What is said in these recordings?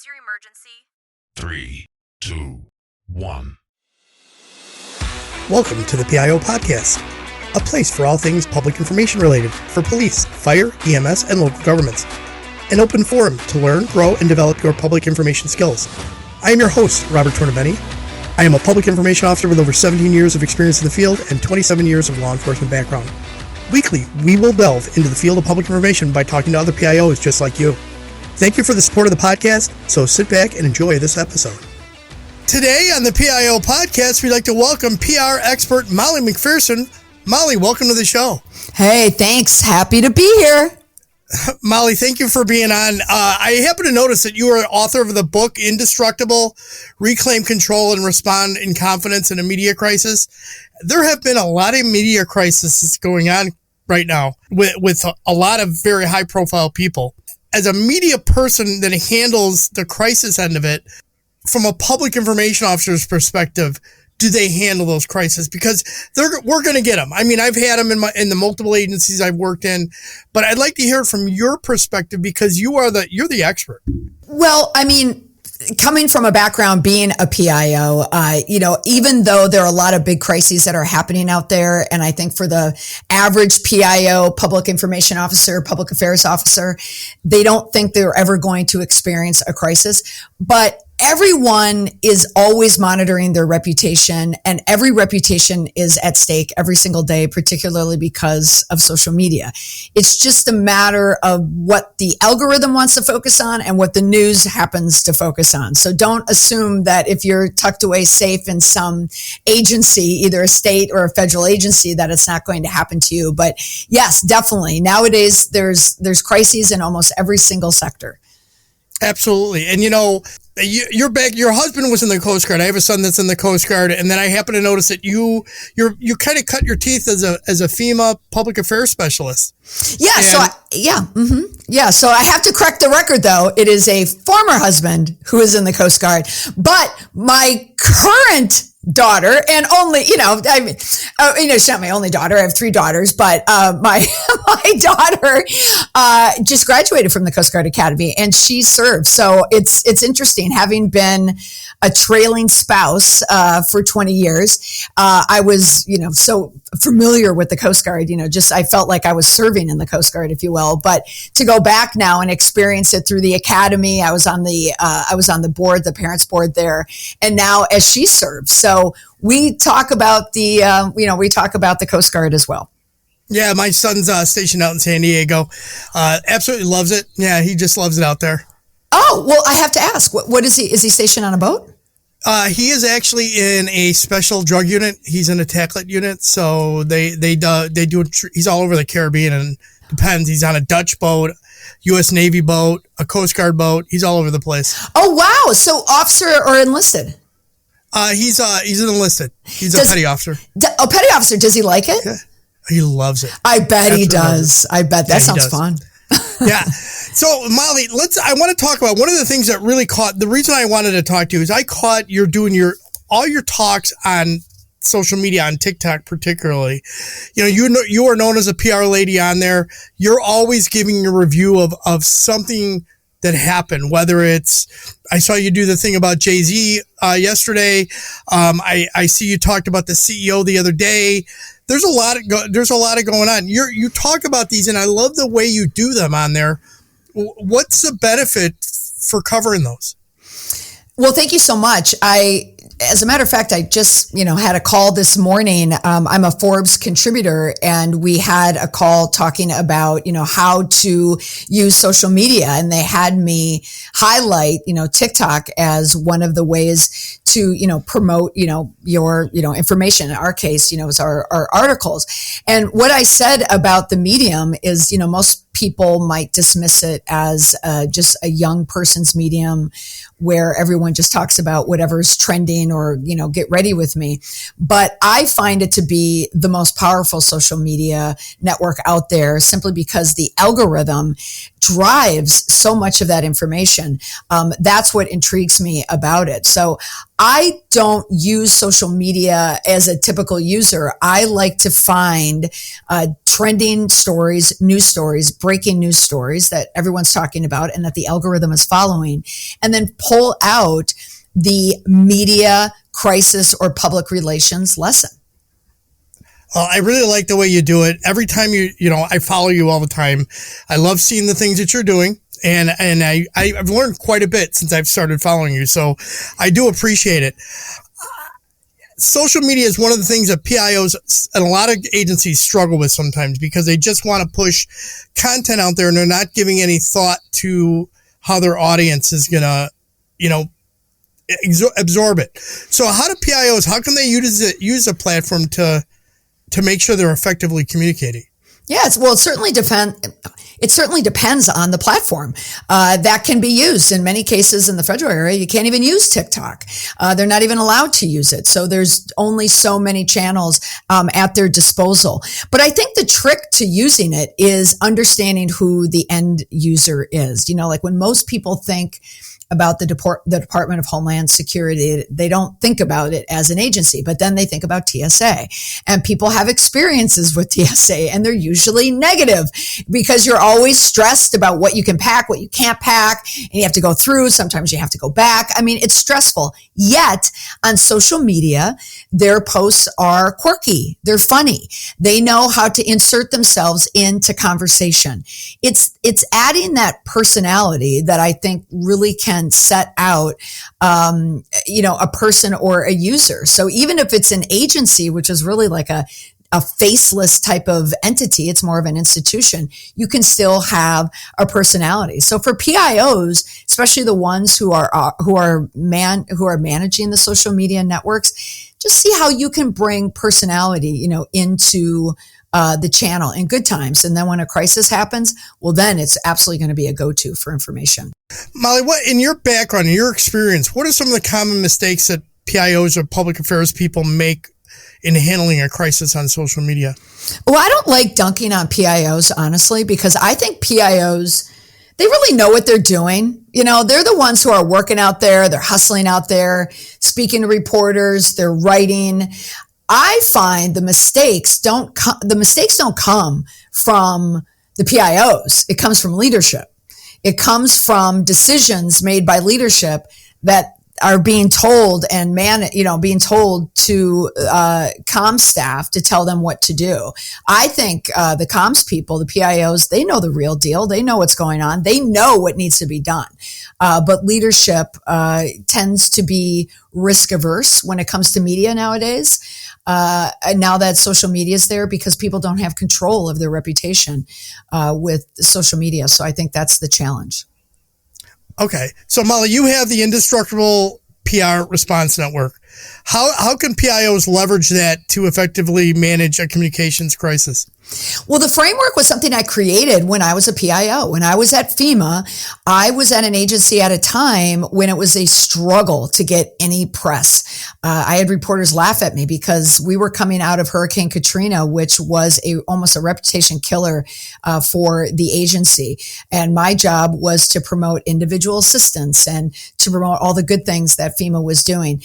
What's your emergency? 3, 2, 1. Welcome to the PIO Podcast, a place for all things public information related for police, fire, EMS, and local governments. An open forum to learn, grow, and develop your public information skills. I am your host, Robert Tornabeni. I am a public information officer with over 17 years of experience in the field and 27 years of law enforcement background. Weekly, we will delve into the field of public information by talking to other PIOs just like you. Thank you for the support of the podcast, so sit back and enjoy this episode. Today on the PIO Podcast, we'd like to welcome PR expert Molly McPherson. Molly, welcome to the show. Hey, thanks. Happy to be here. Molly, thank you for being on. I happen to notice that you are author of the book Indestructible, Reclaim Control and Respond in Confidence in a Media Crisis. There have been a lot of media crises going on right now with a lot of very high-profile people. As a media person that handles the crisis end of it, from a public information officer's perspective, do they handle those crises? Because we're going to get them. I mean, I've had them in the multiple agencies I've worked in, but I'd like to hear it from your perspective because you're the expert. Well, I mean, coming from a background being a PIO, even though there are a lot of big crises that are happening out there, and I think for the average PIO, public information officer, public affairs officer, they don't think they're ever going to experience a crisis. But everyone is always monitoring their reputation, and every reputation is at stake every single day, particularly because of social media. It's just a matter of what the algorithm wants to focus on and what the news happens to focus on. So don't assume that if you're tucked away safe in some agency, either a state or a federal agency, that it's not going to happen to you. But yes, definitely. Nowadays, there's crises in almost every single sector. Absolutely. And your husband was in the Coast Guard. I have a son that's in the Coast Guard, and then I happen to notice that you kind of cut your teeth as a FEMA public affairs specialist. Yeah. So I have to correct the record, though. It is a former husband who is in the Coast Guard, but my current daughter, and only, she's not my only daughter. I have 3 daughters, but my daughter just graduated from the Coast Guard Academy, and she served. So it's interesting, having been a trailing spouse for 20 years. I was, so familiar with the Coast Guard. I felt like I was serving in the Coast Guard, if you will. But to go back now and experience it through the academy, I was on the board, the parents board there, and now as she serves. So we talk about the Coast Guard as well. Yeah, my son's stationed out in San Diego. Absolutely loves it. Yeah, he just loves it out there. Oh, well, I have to ask, what is he? Is he stationed on a boat? He is actually in a special drug unit. He's in a TACLET unit. So they do, he's all over the Caribbean, and depends. He's on a Dutch boat, U.S. Navy boat, a Coast Guard boat. He's all over the place. Oh, wow. So officer or enlisted? He's an enlisted. He's a petty officer. Petty officer. Does he like it? Yeah. He loves it. I bet he does. I bet that sounds fun. Yeah. So Molly, I want to talk about one of the things that really the reason I wanted to talk to you is I caught you're doing all your talks on social media, on TikTok particularly. You are known as a PR lady on there. You're always giving a review of something that happened, whether it's, I saw you do the thing about Jay-Z yesterday. I see you talked about the CEO the other day. There's a lot of going on. You talk about these, and I love the way you do them on there. What's the benefit for covering those? Well, thank you so much. As a matter of fact, I just, had a call this morning. I'm a Forbes contributor, and we had a call talking about, how to use social media. And they had me highlight, TikTok as one of the ways to, promote, your, information. In our case, is our articles. And what I said about the medium is, most people might dismiss it as just a young person's medium where everyone just talks about whatever's trending or, get ready with me. But I find it to be the most powerful social media network out there simply because the algorithm drives so much of that information. That's what intrigues me about it. So I don't use social media as a typical user. I like to find trending stories, news stories, breaking news stories that everyone's talking about and that the algorithm is following, and then pull out the media crisis or public relations lesson. I really like the way you do it. Every time I follow you all the time. I love seeing the things that you're doing. And I've learned quite a bit since I've started following you. So I do appreciate it. Social media is one of the things that PIOs and a lot of agencies struggle with sometimes because they just want to push content out there and they're not giving any thought to how their audience is going to, absorb it. So how can they use a platform to make sure they're effectively communicating? Yes, well, it certainly depends on the platform. That can be used in many cases in the federal area. You can't even use TikTok. They're not even allowed to use it. So there's only so many channels at their disposal. But I think the trick to using it is understanding who the end user is. Like when most people think about the Department of Homeland Security, they don't think about it as an agency, but then they think about TSA. And people have experiences with TSA, and they're usually negative because you're always stressed about what you can pack, what you can't pack, and you have to go through. Sometimes you have to go back. I mean, it's stressful. Yet, on social media, their posts are quirky. They're funny. They know how to insert themselves into conversation. It's adding that personality that I think really can set out, a person or a user. So even if it's an agency, which is really like a faceless type of entity, it's more of an institution, you can still have a personality. So for PIOs, especially the ones who are managing the social media networks, just see how you can bring personality, into the channel in good times. And then when a crisis happens, well, then it's absolutely going to be a go-to for information. Molly, what in your background, in your experience, what are some of the common mistakes that PIOs or public affairs people make in handling a crisis on social media? Well, I don't like dunking on PIOs, honestly, because I think PIOs, they really know what they're doing. They're the ones who are working out there. They're hustling out there, speaking to reporters. They're writing. I find the mistakes don't come from the PIOs. It comes from leadership. It comes from decisions made by leadership that are being told being told to comms staff to tell them what to do. I think the comms people, the PIOs, they know the real deal. They know what's going on. They know what needs to be done. But leadership tends to be risk averse when it comes to media nowadays. And now that social media is there, because people don't have control of their reputation with social media. So I think that's the challenge. Okay. So Molly, you have the Indestructible PR Response Network. How can PIOs leverage that to effectively manage a communications crisis? Well, the framework was something I created when I was a PIO. When I was at FEMA, I was at an agency at a time when it was a struggle to get any press. I had reporters laugh at me because we were coming out of Hurricane Katrina, which was almost a reputation killer for the agency. And my job was to promote individual assistance and to promote all the good things that FEMA was doing.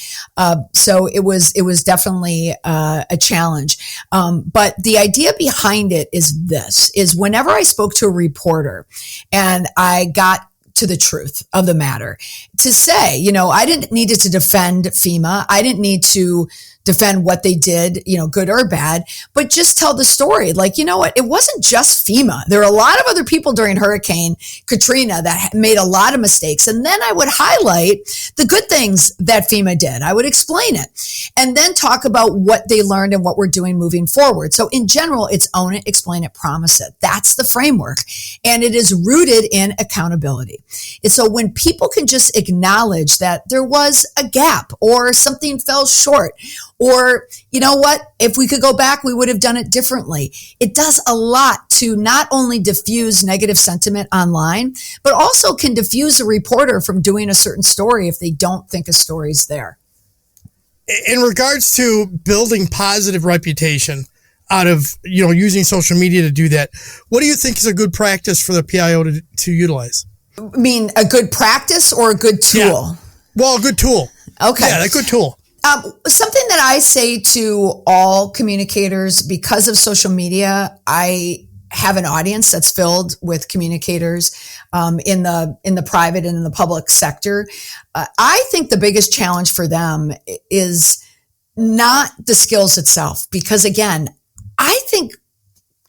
So it was definitely a challenge. But the idea behind it is whenever I spoke to a reporter and I got to the truth of the matter, to say, I didn't need to defend FEMA. I didn't need to defend what they did, good or bad, but just tell the story. Like, what? It wasn't just FEMA. There are a lot of other people during Hurricane Katrina that made a lot of mistakes. And then I would highlight the good things that FEMA did. I would explain it and then talk about what they learned and what we're doing moving forward. So in general, it's own it, explain it, promise it. That's the framework. And it is rooted in accountability. And so when people can just acknowledge that there was a gap or something fell short, or, if we could go back, we would have done it differently. It does a lot to not only diffuse negative sentiment online, but also can diffuse a reporter from doing a certain story if they don't think a story's there. In regards to building positive reputation, out of, using social media to do that. What do you think is a good practice for the PIO to utilize? I mean, a good practice or a good tool? Yeah. Well, a good tool. Okay. Yeah, a good tool. Something that I say to all communicators, because of social media, I have an audience that's filled with communicators in the private and in the public sector. I think the biggest challenge for them is not the skills itself, because again, I think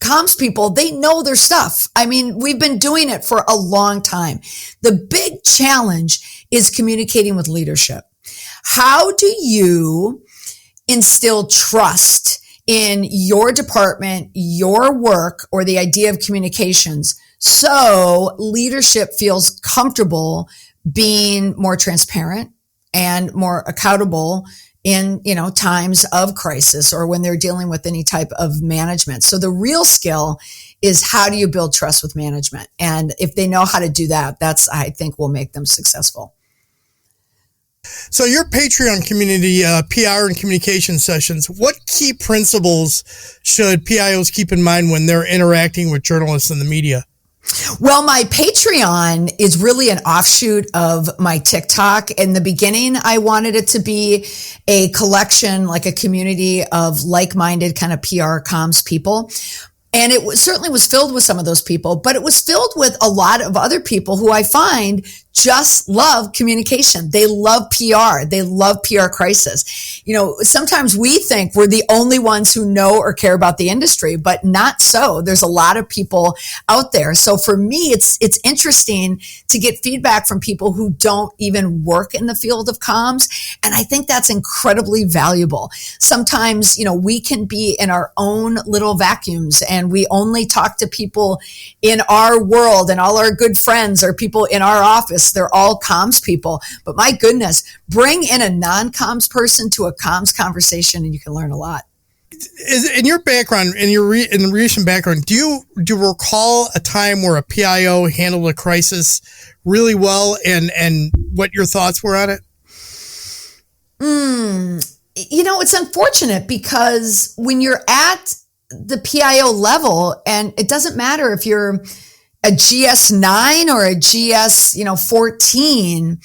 comms people, they know their stuff. I mean, we've been doing it for a long time. The big challenge is communicating with leadership. How do you instill trust in your department, your work, or the idea of communications so leadership feels comfortable being more transparent and more accountable in, times of crisis or when they're dealing with any type of management? So the real skill is, how do you build trust with management? And if they know how to do that, that's, I think, will make them successful. So your Patreon community, PR and communication sessions, what key principles should PIOs keep in mind when they're interacting with journalists and the media? Well, my Patreon is really an offshoot of my TikTok. In the beginning, I wanted it to be a collection, like a community of like-minded kind of PR comms people. And it certainly was filled with some of those people, but it was filled with a lot of other people who I find just love communication. They love PR. They love PR crisis. Sometimes we think we're the only ones who know or care about the industry, but not so. There's a lot of people out there. So for me, it's interesting to get feedback from people who don't even work in the field of comms. And I think that's incredibly valuable. Sometimes, we can be in our own little vacuums and we only talk to people in our world, and all our good friends are people in our office. They're all comms people. But my goodness, bring in a non-comms person to a comms conversation and you can learn a lot. In your background, in the recent background, do you recall a time where a PIO handled a crisis really well, and what your thoughts were on it? It's unfortunate, because when you're at the PIO level, and it doesn't matter if you're a GS9 or a GS 14,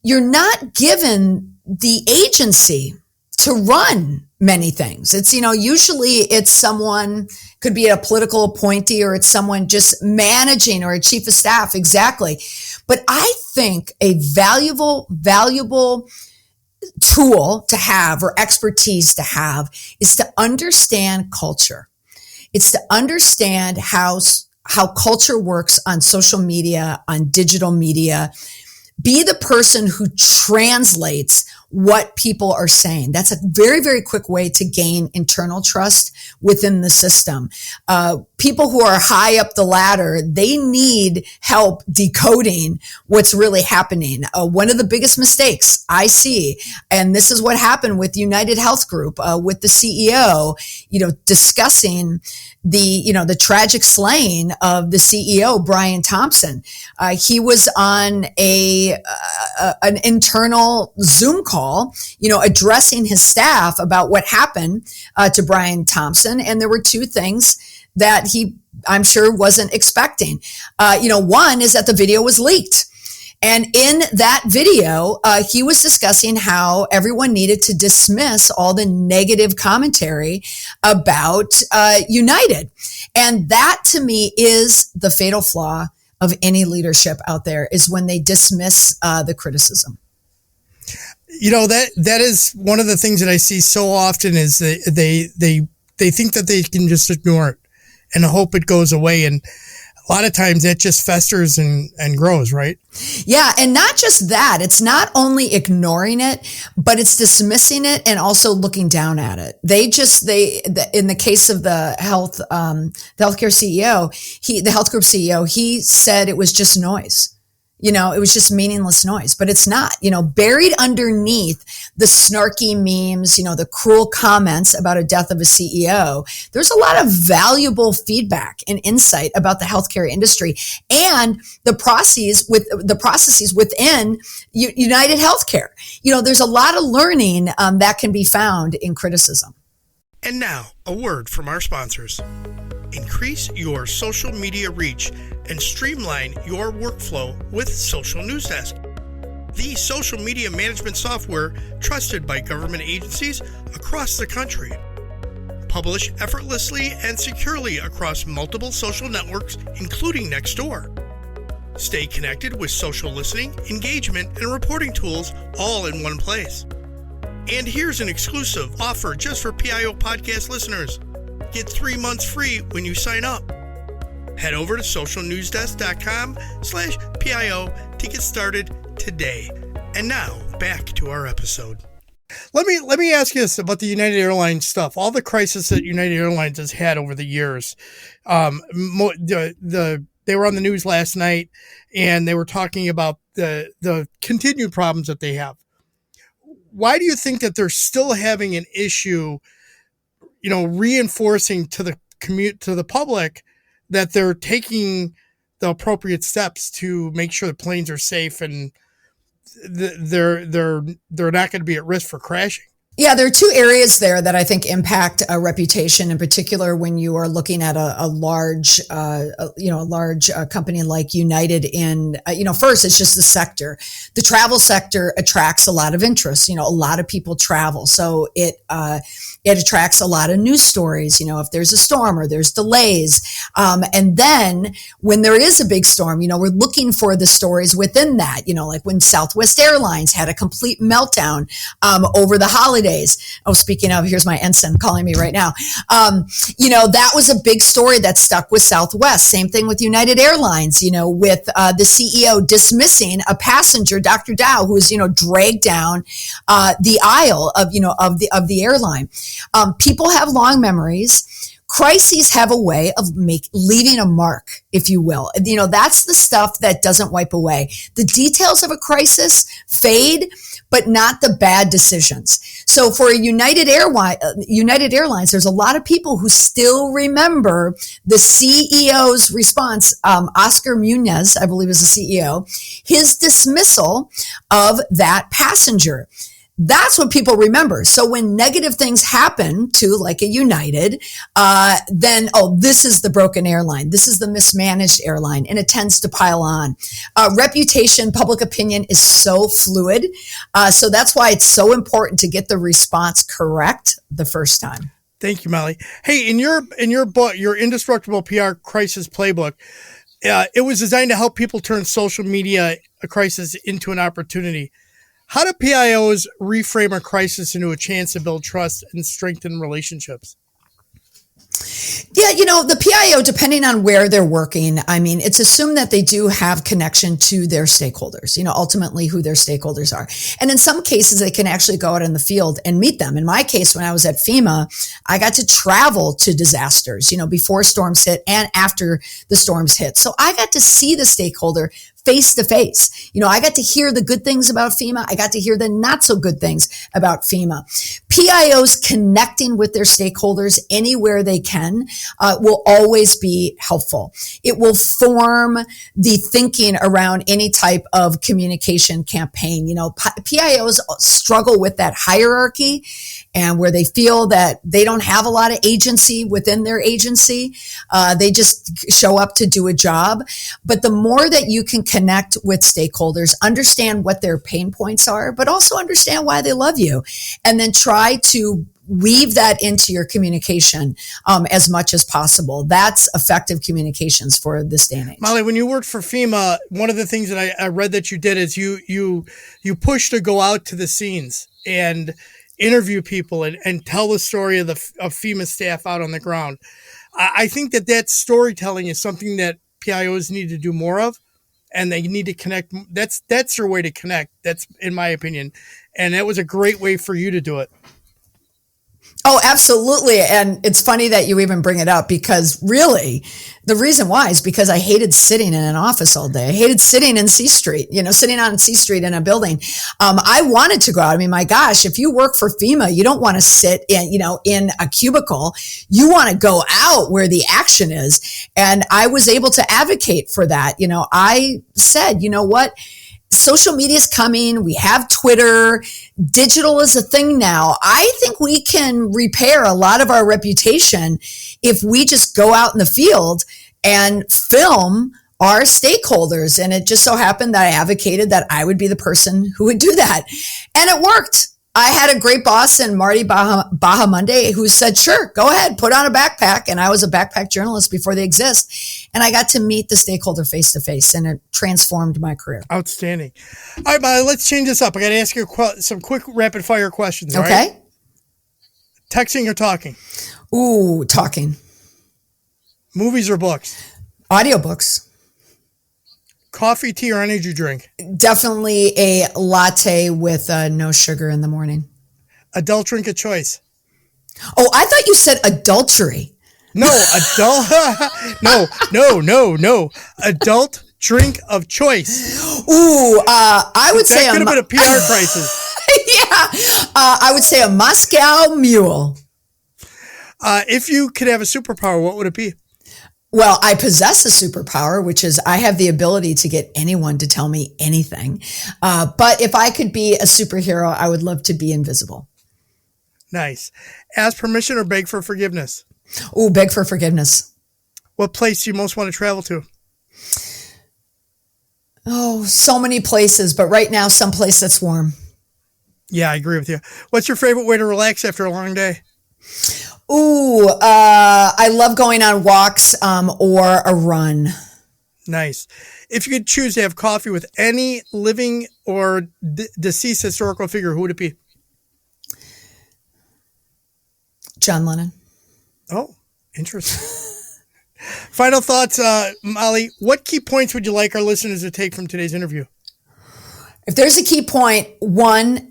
you're not given the agency to run many things. It's, usually it's someone, could be a political appointee, or it's someone just managing, or a chief of staff. Exactly. But I think a valuable tool to have, or expertise to have, is to understand culture. It's to understand how culture works on social media, on digital media. Be the person who translates what people are saying. That's a very, very quick way to gain internal trust within the system. People who are high up the ladder, they need help decoding what's really happening. One of the biggest mistakes I see, and this is what happened with United Health Group, with the CEO, discussing the tragic slaying of the CEO, Brian Thompson. He was on an internal Zoom call, addressing his staff about what happened to Brian Thompson. And there were two things that I'm sure wasn't expecting. One is that the video was leaked. And in that video, he was discussing how everyone needed to dismiss all the negative commentary about United. And that, to me, is the fatal flaw of any leadership out there, is when they dismiss the criticism. That is one of the things that I see so often, is they think that they can just ignore it and hope it goes away. And a lot of times that just festers and grows, right? Yeah. And not just that, it's not only ignoring it, but it's dismissing it and also looking down at it. In the case of the healthcare CEO, the health group CEO, he said it was just noise. It was just meaningless noise, but it's not. Buried underneath the snarky memes, the cruel comments about a death of a CEO, there's a lot of valuable feedback and insight about the healthcare industry and the processes within United Healthcare. There's a lot of learning that can be found in criticism. And now, a word from our sponsors. Increase your social media reach and streamline your workflow with Social News Desk, the social media management software trusted by government agencies across the country. Publish effortlessly and securely across multiple social networks, including Nextdoor. Stay connected with social listening, engagement, and reporting tools all in one place. And here's an exclusive offer just for PIO podcast listeners. Get 3 months free when you sign up. Head over to socialnewsdesk.com/PIO to get started today. And now, back to our episode. Let me ask you this about the United Airlines stuff. All the crisis that United Airlines has had over the years. They were on the news last night, and they were talking about the continued problems that they have. Why do you think that they're still having an issue, reinforcing to the public that they're taking the appropriate steps to make sure the planes are safe and they're not going to be at risk for crashing? Yeah, there are two areas there that I think impact a reputation, in particular when you are looking at a large company like United. First, it's just the sector. The travel sector attracts a lot of interest. A lot of people travel, so it attracts a lot of news stories. If there's a storm or there's delays, and then when there is a big storm, we're looking for the stories within that. Like when Southwest Airlines had a complete meltdown over the holidays. Oh, speaking of, here's my ensign calling me right now. That was a big story that stuck with Southwest. Same thing with United Airlines, with the CEO dismissing a passenger, Dr. Dow, who was, dragged down the aisle of the airline. People have long memories. Crises have a way of leaving a mark, if you will. That's the stuff that doesn't wipe away. The details of a crisis fade, but not the bad decisions. So for United Airlines, there's a lot of people who still remember the CEO's response. Oscar Munoz, I believe, is the CEO, his dismissal of that passenger. That's what people remember. So when negative things happen to like a United, then, this is the broken airline. This is the mismanaged airline. And it tends to pile on. Reputation, public opinion is so fluid. So that's why it's so important to get the response correct the first time. Thank you, Molly. Hey, in your book, your Indestructible PR Crisis Playbook, it was designed to help people turn social media crisis into an opportunity. How do PIOs reframe a crisis into a chance to build trust and strengthen relationships? Yeah, the PIO, depending on where they're working, it's assumed that they do have connection to their stakeholders, ultimately who their stakeholders are. And in some cases, they can actually go out in the field and meet them. In my case, when I was at FEMA, I got to travel to disasters, before storms hit and after the storms hit. So I got to see the stakeholder face to face. I got to hear the good things about FEMA. I got to hear the not so good things about FEMA. PIOs connecting with their stakeholders anywhere they can will always be helpful. It will form the thinking around any type of communication campaign. PIOs struggle with that hierarchy and where they feel that they don't have a lot of agency within their agency. They just show up to do a job. But the more that you can connect with stakeholders, understand what their pain points are, but also understand why they love you, and then try to weave that into your communication as much as possible. That's effective communications for this day and age. Molly, when you worked for FEMA, one of the things that I read that you did is you pushed to go out to the scenes and interview people and tell the story of FEMA staff out on the ground. I think that storytelling is something that PIOs need to do more of, and they need to connect. That's their way to connect. That's in my opinion. And that was a great way for you to do it. Oh, absolutely. And it's funny that you even bring it up, because really the reason why is because I hated sitting in an office all day. I hated sitting in C Street, sitting on C Street in a building. I wanted to go out. My gosh, if you work for FEMA, you don't want to sit in a cubicle. You want to go out where the action is. And I was able to advocate for that. I said, what? social media is coming. We have Twitter. Digital is a thing now. I think we can repair a lot of our reputation if we just go out in the field and film our stakeholders. And it just so happened that I advocated that I would be the person who would do that. And it worked. I had a great boss in Marty Bahamonde who said, sure, go ahead, put on a backpack. And I was a backpack journalist before they exist. And I got to meet the stakeholder face to face, and it transformed my career. Outstanding. All right, Molly, let's change this up. I got to ask you some quick rapid fire questions. All okay. Right? Texting or talking? Ooh, talking. Movies or books? Audiobooks. Coffee, tea, or energy drink? Definitely a latte with no sugar in the morning. Adult drink of choice? Oh, I thought you said adultery. No, no. Adult drink of choice. Ooh, I would say that could have been a PR crisis. Yeah, I would say a Moscow Mule. If you could have a superpower, what would it be? Well, I possess a superpower, which is I have the ability to get anyone to tell me anything. But if I could be a superhero, I would love to be invisible. Nice. Ask permission or beg for forgiveness? Ooh, beg for forgiveness. What place do you most want to travel to? Oh, so many places, but right now, someplace that's warm. Yeah, I agree with you. What's your favorite way to relax after a long day? Ooh, I love going on walks or a run. Nice. If you could choose to have coffee with any living or deceased historical figure, who would it be? John Lennon. Oh, interesting. Final thoughts, Molly. What key points would you like our listeners to take from today's interview? If there's a key point, one,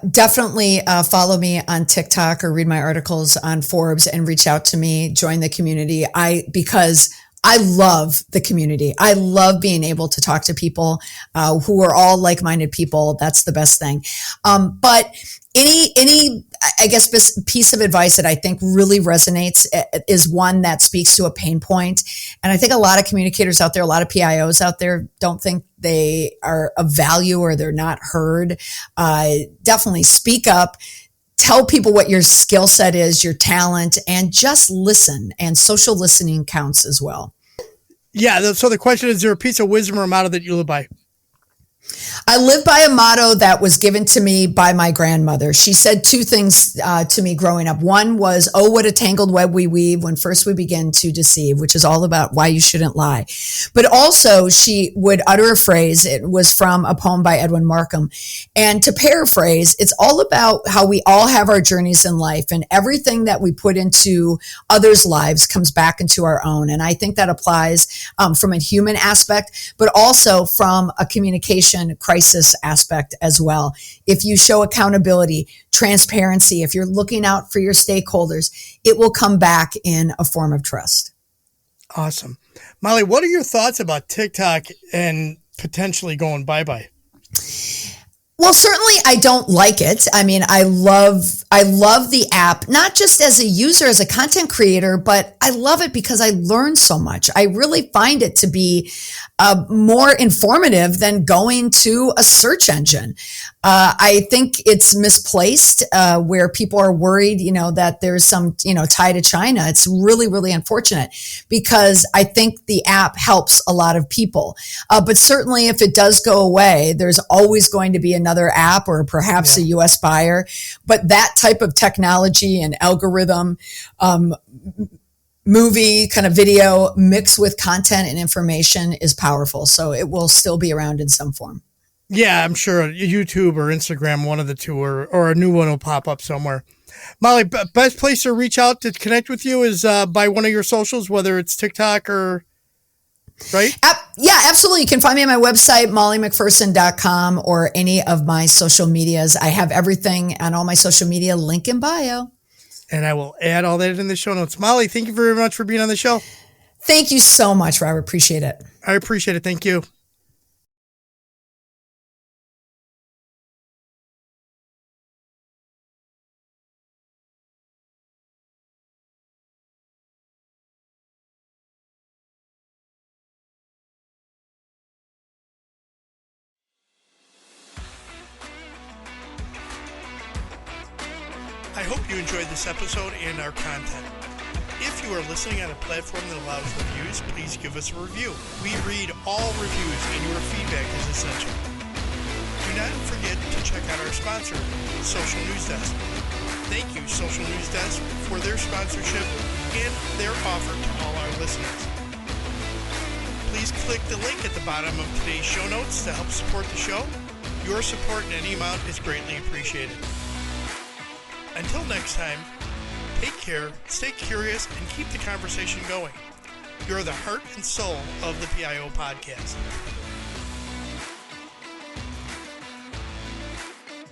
definitely follow me on TikTok or read my articles on Forbes and reach out to me, join the community. Because I love the community. I love being able to talk to people who are all like-minded people. That's the best thing. But any, I guess, piece of advice that I think really resonates is one that speaks to a pain point. And I think a lot of communicators out there, a lot of PIOs out there don't think they are of value or they're not heard. Definitely speak up. Tell people what your skill set is, your talent, and just listen. And social listening counts as well. Yeah. So the question is there a piece of wisdom or a motto that you live by? I live by a motto that was given to me by my grandmother. She said two things to me growing up. One was, oh, what a tangled web we weave when first we begin to deceive, which is all about why you shouldn't lie. But also she would utter a phrase. It was from a poem by Edwin Markham. And to paraphrase, it's all about how we all have our journeys in life, and everything that we put into others' lives comes back into our own. And I think that applies from a human aspect, but also from a communication crisis aspect as well. If you show accountability, transparency, if you're looking out for your stakeholders, it will come back in a form of trust. Awesome. Molly, what are your thoughts about TikTok and potentially going bye-bye? Well, certainly I don't like it. I mean, I love the app, not just as a user, as a content creator, but I love it because I learn so much. I really find it to be more informative than going to a search engine. I think it's misplaced where people are worried, that there's some, tie to China. It's really, really unfortunate because I think the app helps a lot of people. But certainly if it does go away, there's always going to be another app or perhaps a US buyer. But that type of technology and algorithm, movie kind of video mixed with content and information is powerful. So it will still be around in some form. Yeah, I'm sure YouTube or Instagram, one of the two, or a new one will pop up somewhere. Molly, best place to reach out to connect with you is by one of your socials, whether it's TikTok or, right? Yeah, absolutely. You can find me on my website, mollymcpherson.com, or any of my social medias. I have everything on all my social media, link in bio. And I will add all that in the show notes. Molly, thank you very much for being on the show. Thank you so much, Robert. Appreciate it. I appreciate it. Thank you. I hope you enjoyed this episode and our content. If you are listening on a platform that allows reviews, please give us a review. We read all reviews and your feedback is essential. Do not forget to check out our sponsor, Social News Desk. Thank you, Social News Desk, for their sponsorship and their offer to all our listeners. Please click the link at the bottom of today's show notes to help support the show. Your support in any amount is greatly appreciated. Until next time, take care, stay curious, and keep the conversation going. You're the heart and soul of the PIO podcast.